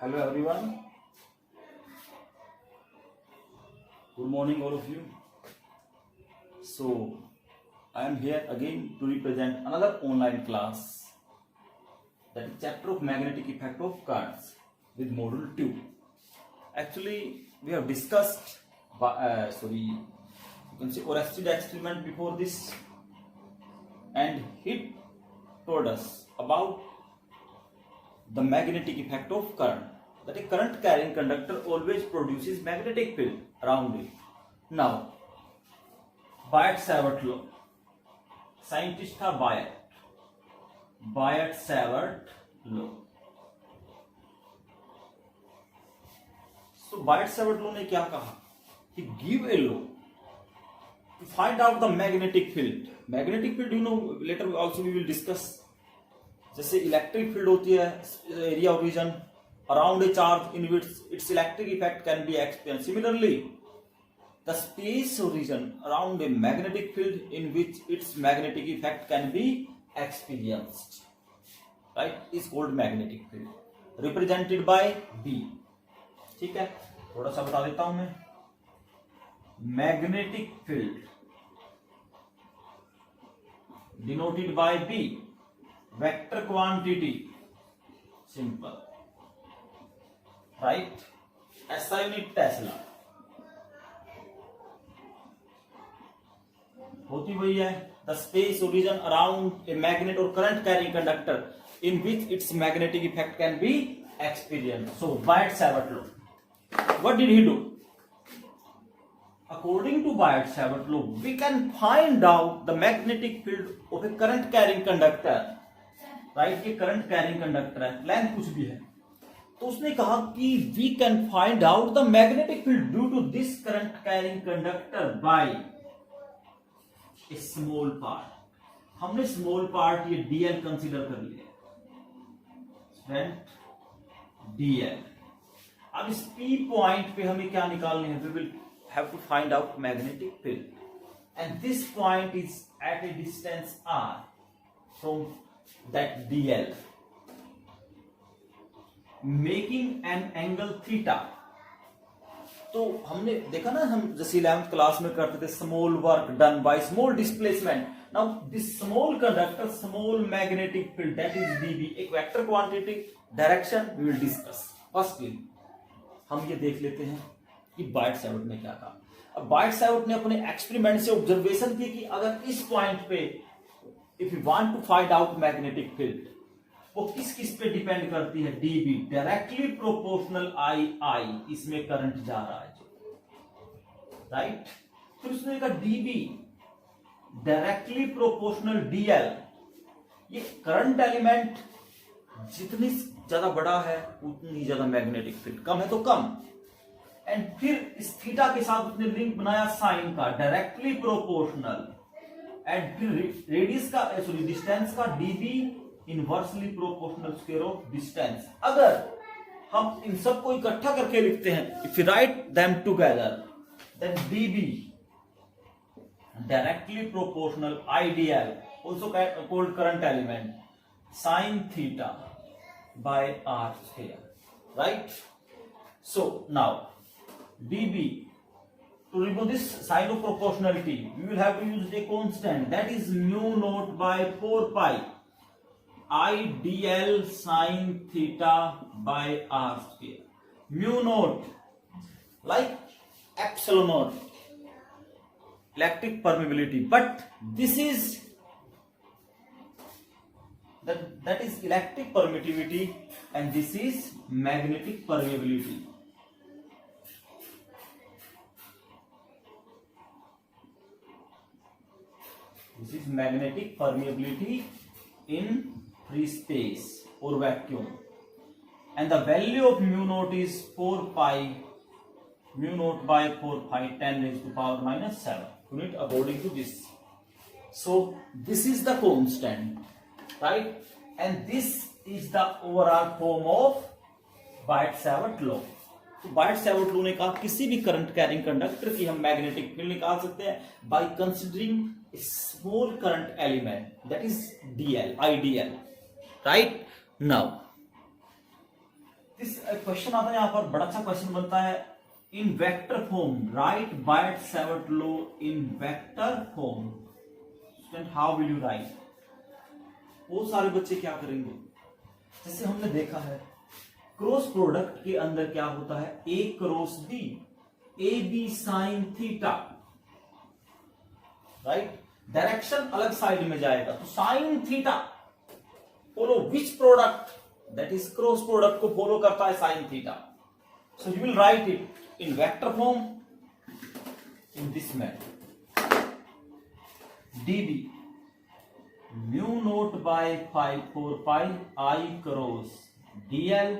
Hello everyone. Good morning all of you. So I am here again to represent another online class, that is chapter of magnetic effect of currents with module 2. Actually we have discussed you can say Orested experiment before this, and he told us about the magnetic effect of current, that a current carrying conductor always produces magnetic field around it. Now Biot-Savart law, scientist था बायट-सैवर्ट law. सो Biot Savart law ने क्या कहा कि give a law to find out the magnetic field. Magnetic field, you know, later also we will discuss. जैसे electric field होती है, area of reason around A charge in which it's electric effect can be experience. Similarly the space of region around a magnetic field in which its magnetic effect can be experienced, right, is called magnetic field, represented by B. ठीक है, थोड़ा सा बता देता हूं मैं. magnetic field denoted by B, vector quantity, simple, right, SI unit Tesla होती वही है. द स्पेस और रीजन अराउंड ए मैग्नेट और current carrying conductor in which its magnetic effect can be experience. So Biot Savart law, what did he do? According to Biot Savart law we can find out the magnetic field of a current carrying conductor. Right, ये current carrying conductor है, length कुछ भी है, तो उसने कहा कि we can find out the magnetic field due to this current carrying conductor by small part. हमने स्मॉल पार्ट ये डीएल कंसीडर कर लिया, डीएल. अब इस पी पॉइंट पे हमें क्या निकालने हैं? We will have to find out magnetic field and this point is at a distance r from that dl, making an angle theta. तो हमने देखा ना, हम जैसे 11th क्लास में करते थे, small work done by small displacement. Now this small conductor, small magnetic field, that is DB, एक vector quantity, direction we will discuss. First हम ये देख लेते हैं कि बायट-सैवर्ट ने क्या कहा. अब बायट-सैवर्ट ने अपने एक्सपेरिमेंट से ऑब्जर्वेशन की कि अगर इस पॉइंट पे if you want to find out magnetic field, वो किस किस पे डिपेंड करती है? डीबी, डायरेक्टली प्रोपोर्शनल आई, इसमें करंट जा रहा है, राइट. फिर उसने कहा डीबी डायरेक्टली प्रोपोर्शनल डीएल. ये करंट एलिमेंट जितनी ज्यादा बड़ा है उतनी ज्यादा मैग्नेटिक फील्ड, कम है तो कम. एंड फिर इस थीटा के साथ उसने लिंक बनाया साइन का, डायरेक्टली प्रोपोर्शनल. एंड फिर रेडियस का, सॉरी डिस्टेंस का, dB inversely proportional square of distance. अगर हम इन सबको इकट्ठा करके लिखते हैं, if you write them together, then dB directly proportional IDL, also called current element, sin theta by r square, right? So now dB, to remove this sign of proportionality we will have to use a constant, that is mu naught by 4 pi IDL sin theta by r square. Mu naught like epsilon naught, electric permeability, but this is that is electric permittivity and this is magnetic permeability. This is magnetic permeability in free space or vacuum, and the value of mu naught is 4 pi, mu naught by 4 pi 10 raised to power minus 7 unit according to this. So this is the constant, right, and this is the overall form of Biot Savart law. तो Biot Savart law ने कहा किसी भी current carrying conductor की हम magnetic field निकाल सकते हैं by considering small current element, that is DL, IDL, right? Now this question आता है यहाँ पर, बड़ा अच्छा क्वेश्चन बनता है। In vector form write Biot Savart law in vector form. Student how will you write? वो सारे बच्चे क्या करेंगे, जैसे हमने देखा है क्रॉस प्रोडक्ट के अंदर क्या होता है, A cross B, A B sine theta, right. Direction अलग साइड में जाएगा तो sine theta follow which product, that is cross product को फॉलो करता है sine theta. So you will write it in vector form in this matter, dB mu naught by 4 pi I cross dl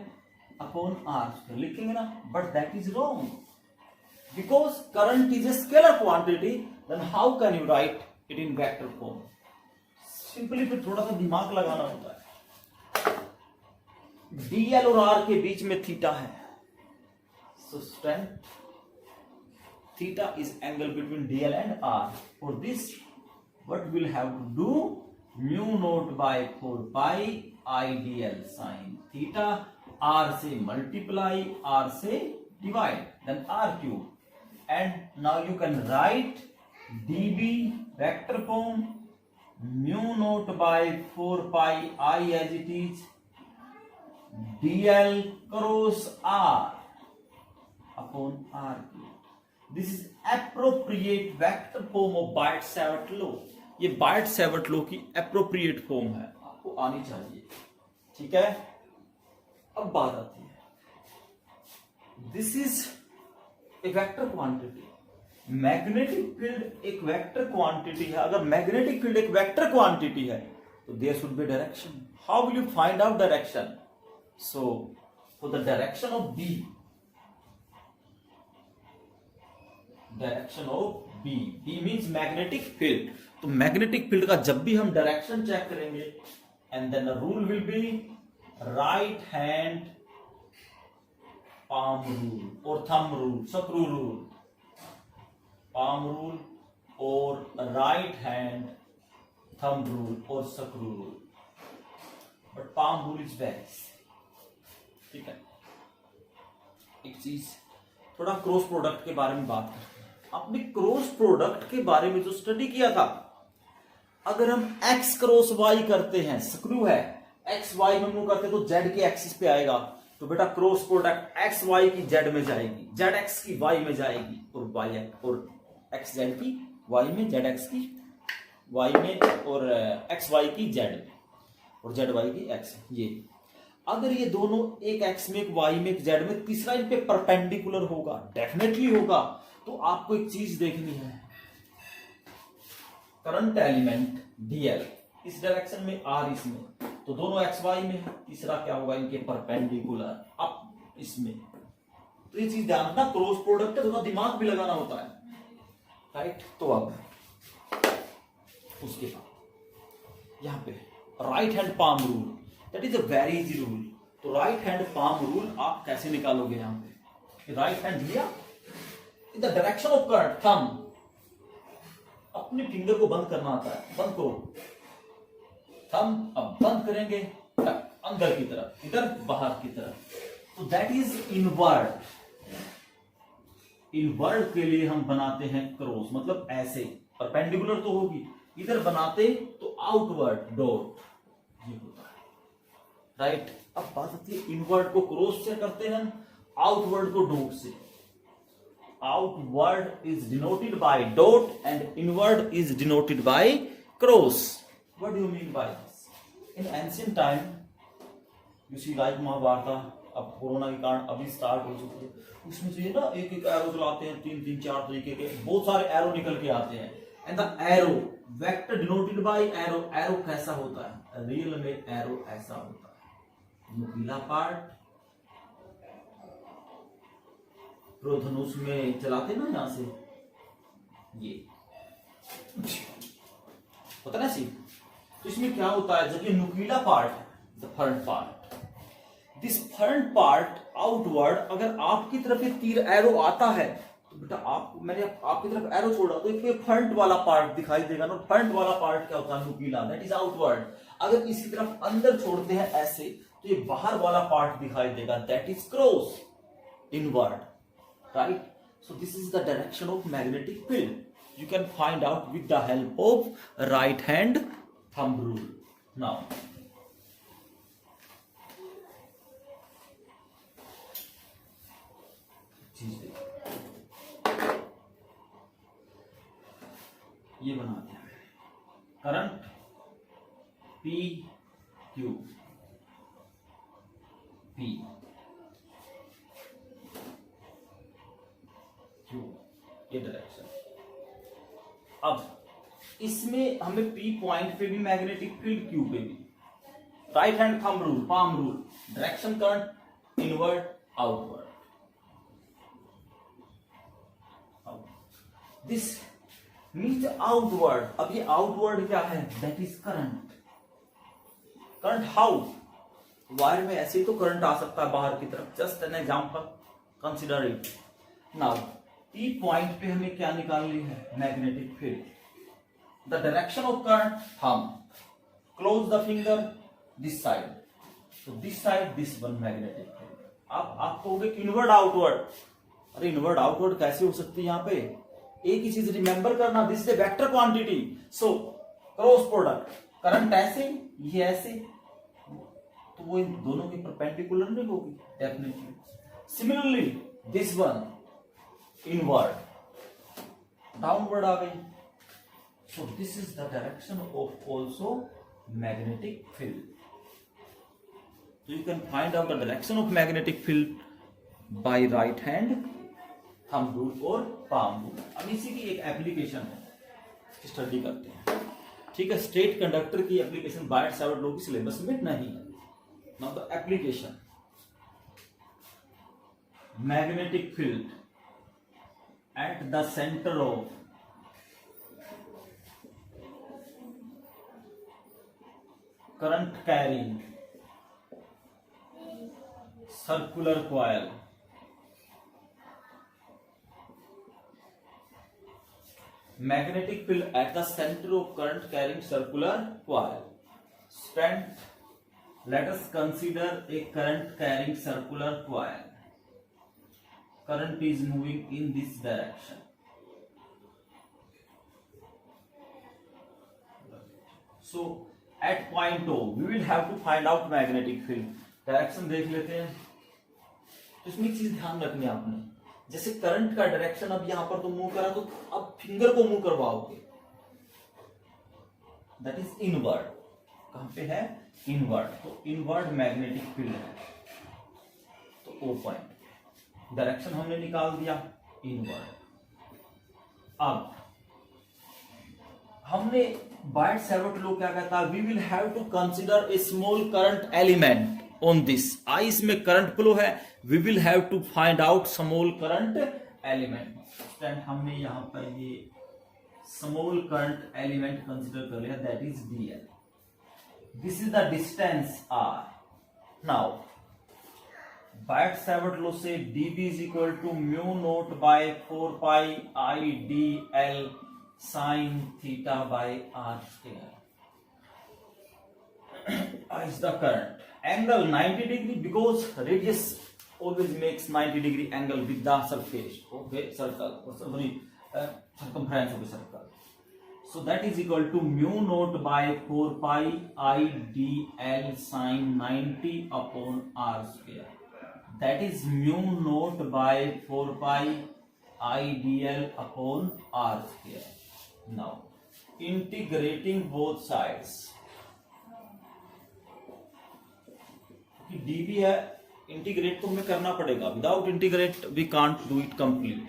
upon r लिखेंगे ना, but that is wrong because current is a scalar quantity, then how can you right it in vector form? Simply फिर थोड़ा सा दिमाग लगाना होता है। dl और r के बीच में थीटा है, so student theta is angle between dl and r। For this what we'll have to do, mu naught by 4 pi I dl sine theta, r से मल्टीप्लाई, r से divide, then r cube, and now you can write db vector form mu naught by 4 pi I as it is dl cross r upon r cube. This is appropriate vector form of Biot Savart law. ये बायट-सैवर्ट law की appropriate form है, आपको आनी चाहिए, ठीक है। अब बात आती है, this is a vector quantity, magnetic field एक वेक्टर क्वांटिटी है। अगर मैग्नेटिक फील्ड एक वेक्टर क्वांटिटी है तो there should be direction. How will you find out direction? So for the direction of B, direction of B, B means magnetic field, तो magnetic field का जब भी हम डायरेक्शन चेक करेंगे, and then the rule will be right hand palm rule और thumb rule, screw rule, palm rule और right hand thumb rule और screw rule, but palm rule is best, ठीक है। एक चीज थोड़ा क्रॉस प्रोडक्ट के बारे में बात करते हैं। आपने क्रॉस प्रोडक्ट के बारे में जो स्टडी किया था, अगर हम x क्रॉस y करते हैं, स्क्रू है, x y में मूव करते हैं तो z के एक्सिस पे आएगा, तो बेटा क्रॉस प्रोडक्ट x y की z में जाएगी, z x की y में जाएगी, और y और x z की y में, z x की y में, और x y की z में, और z y की x। ये अगर ये दोनों एक x में, एक y में, एक z में, तीसरा इन पे परपेंडिकुलर होगा, डेफिनेटली होगा, तो आपको एक चीज देखनी है, करंट एलिमेंट dl इस डायरेक्शन में, r इसमें, तो दोनों x y में है, तीसरा क्या होगा इनके परपेंडिकुलर, अप इसमें। तो ये चीज ध्यान रखना, क्रॉस प्रोडक्ट है, थोड़ा दिमाग भी लगाना होता है, राइट। तो अब उसके बाद यहाँ पे right hand palm rule, that is a very easy rule. तो राइट हैंड पाम रूल आप कैसे निकालोगे? यहाँ पे राइट हैंड लिया, in the direction of current, thumb, अपने फिंगर को बंद करना आता है, बंद करो, थंब अब बंद करेंगे अंदर की तरफ, इधर बाहर की तरफ, तो दैट इज इनवर्ड। इनवर्ड के लिए हम बनाते हैं क्रॉस, मतलब ऐसे, परपेंडिकुलर तो होगी, इधर बनाते तो आउटवर्ड डॉट, ये होता है, राइट। अब बात आती है इनवर्ड को क्रॉस से करते हैं, आउटवर्ड को डॉट से। Outward is denoted by dot and inward is denoted by cross. What do you mean by this? In ancient time, you see like Mahabharat, अब कोरोना के कारण अभी स्टार्ट हो चुकी है, उसमें से ना एक एक एरो चलाते हैं, 3-3-4 तरीके के बहुत सारे एरो निकल के आते हैं, and the arrow vector denoted by arrow. Arrow कैसा होता है? रियल में एरो ऐसा होता है, नुकीला पार्ट, धनुष में चलाते ना यहां से, ये होता ना सी। तो इसमें क्या होता है, जब ये नुकीला पार्ट है, the front part, this front part outward, अगर आपकी तरफ ये तीर एरो आता है तो बेटा मैंने आपकी तरफ एरो छोड़ा तो ये फ्रंट वाला पार्ट दिखाई देगा ना। फ्रंट वाला पार्ट क्या होता है? नुकीला, दैट इज आउटवर्ड। अगर इसी तरफ अंदर छोड़ते हैं ऐसे, तो ये बाहर वाला पार्ट दिखाई देगा, that is cross inward, right? So this is the direction of magnetic field. You can find out with the help of right hand thumb rule. Now, ये बनाते हैं current P Q P Q, ये direction. अब इसमें हमें P point पे भी magnetic field, Q पे भी। Right hand thumb rule, palm rule, direction current inward outward. This means outward. अब ये आउटवर्ड क्या है? That is current. Current how? Wire में ऐसे ही तो करंट आ सकता है बाहर की तरफ। Just an example, consider it. Now P point पे हमें क्या निकालनी है? Magnetic field. The direction of current, thumb, close the finger this side, तो this side, this one magnetic field. अब आप कहोगे कि इनवर्ड आउटवर्ड। अरे इनवर्ड आउटवर्ड कैसे हो सकती है? यहाँ पे एक ही चीज रिमेंबर करना, this is vector quantity. So cross product, current ऐसे, ये ऐसे, तो वो इन दोनों की परपेंडिकुलर नहीं होगी definitely. Similarly this one inward, downward आ गई। So this is the direction of also magnetic field. So you can find out the direction of magnetic field by right hand thumb rule और palm rule। अब इसी की एक application है, study करते हैं। ठीक है, स्ट्रेट कंडक्टर की एप्लीकेशन बायट सावर्ट लॉ की सिलेबस में नहीं है। Now the application, magnetic field at the center of current carrying circular coil, magnetic field at the center of current carrying circular coil. Stand, let us consider a current carrying circular coil. Current is moving in this direction. So at point O we will have to find out magnetic field. Direction देख लेते हैं। तो इसमें एक चीज ध्यान रखनी है आपने, जैसे करंट का डायरेक्शन अब यहां पर तो मूव करा, तो अब फिंगर को मूव करवाओगे, दैट इज इनवर्ड। कहां पे है? इनवर्ड। तो इनवर्ड मैग्नेटिक फील्ड है, तो O पॉइंट, डायरेक्शन हमने निकाल दिया इनवर्ड। अब हमने बायट सावर्ट लॉ क्या कहता है? We will have to consider a small current element on this. I इसमें करंट फ्लो है, we will have to find out small current element. हमने यहां पर ये स्मॉल करंट एलिमेंट कंसीडर कर लिया, that is DL। This is the distance R। Now Biot Savart law से dB is equal to mu naught by 4 pi I dl sin theta by r square is the current. Angle 90 degree because radius always makes 90 degree angle with the surface. Okay, circle or circumference of a circle. So that is equal to mu naught by 4 pi I dl sin 90 upon r square. That is mu naught by 4 pi I dl upon r square. Now integrating both sides, dB है, integrate तो हमें करना पड़ेगा, without integrate we can't do it complete.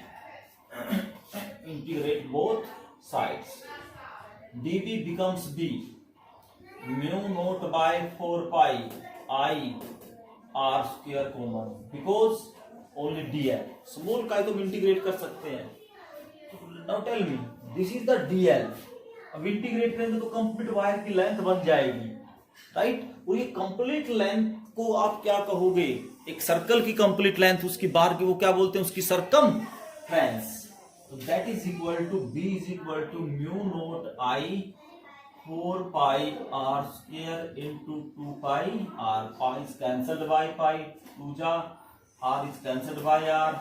Integrate both sides, dB becomes B, mu naught by 4 pi I r square common, because only dl small का तो integrate कर सकते हैं। Now tell me, this is the dl। अब integrate करेंगे तो complete wire की length बन जाएगी, राइट? और ये कंप्लीट लेंथ को आप क्या कहोगे? एक सर्कल की कंप्लीट लेंथ, उसकी बार की वो क्या बोलते हैं? उसकी सरकमफ्रेंस। तो that is equal to B is equal to mu naught I 4 pi r square into 2 pi r. Pi is cancelled by pi, 2 ja, r is cancelled by r.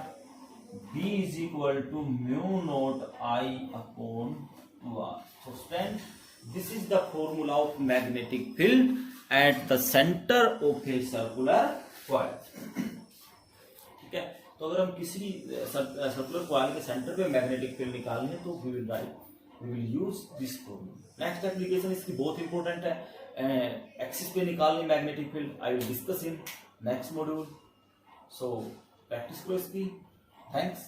B is equal to mu naught I upon 2r. So student, this is the formula of magnetic field at the center of a circular coil. ठीक है, तो अगर हम किसी circular coil के centre पे magnetic field निकालने तो we will use this formula. Next application इसकी बहुत इंपॉर्टेंट है, एक्सिस पे निकालनी magnetic field. I will discuss in next module. So practice करो इसकी. थैंक्स.